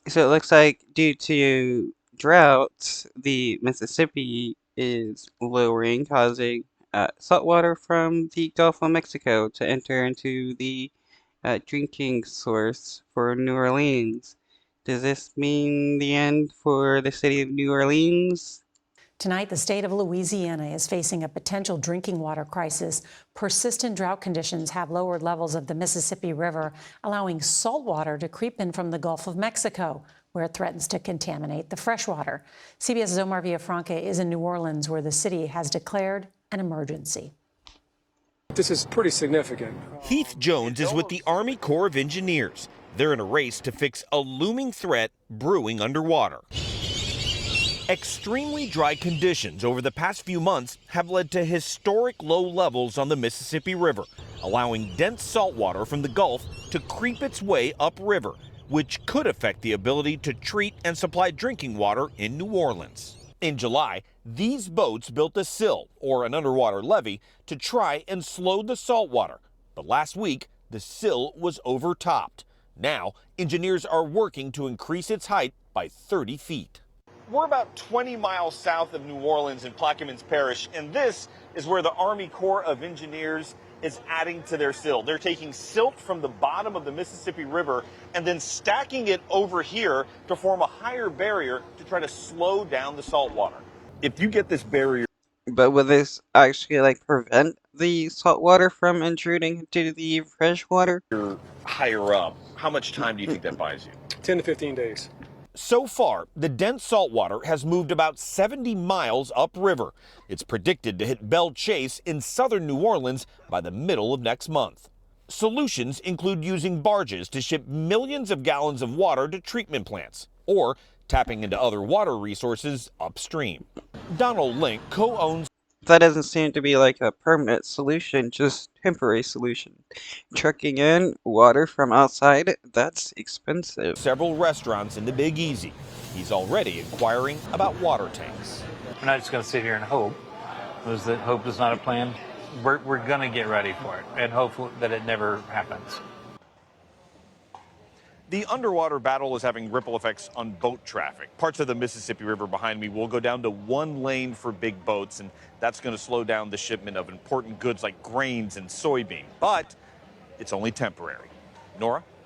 So it looks like due to drought, the Mississippi is lowering, causing saltwater from the Gulf of Mexico to enter into the drinking source for New Orleans. Does this mean the end for the city of New Orleans? Tonight, the state of Louisiana is facing a potential drinking water crisis. Persistent drought conditions have lowered levels of the Mississippi River, allowing salt water to creep in from the Gulf of Mexico, where it threatens to contaminate the freshwater. CBS's Omar Villafranca is in New Orleans, where the city has declared an emergency. This is pretty significant. Heath Jones is with the Army Corps of Engineers. They're in a race to fix a looming threat brewing underwater. Extremely dry conditions over the past few months have led to historic low levels on the Mississippi River, allowing dense saltwater from the Gulf to creep its way upriver, which could affect the ability to treat and supply drinking water in New Orleans. In July, these boats built a sill, or an underwater levee, to try and slow the saltwater. But last week, the sill was overtopped. Now, engineers are working to increase its height by 30 feet. We're about 20 miles south of New Orleans in Plaquemines Parish, and this is where the Army Corps of Engineers is adding to their sill. They're taking silt from the bottom of the Mississippi River and then stacking it over here to form a higher barrier to try to slow down the salt water. If you get this barrier, But will this actually prevent the saltwater from intruding into the freshwater? higher up, how much time do you think that buys you? 10 to 15 days. So far, the dense saltwater has moved about 70 miles upriver. It's predicted to hit Belle Chase in southern New Orleans by the middle of next month. Solutions include using barges to ship millions of gallons of water to treatment plants, or tapping into other water resources upstream. Donald Link co-owns. That doesn't seem to be a permanent solution, just temporary solution. Trucking in water from outside, that's expensive. Several restaurants in the Big Easy. He's already inquiring about water tanks. We're not just going to sit here and hope. Hope is not a plan. We're going to get ready for it and hope that it never happens. The underwater battle is having ripple effects on boat traffic. Parts of the Mississippi River behind me will go down to one lane for big boats, and that's going to slow down the shipment of important goods like grains and soybean. But it's only temporary. Nora?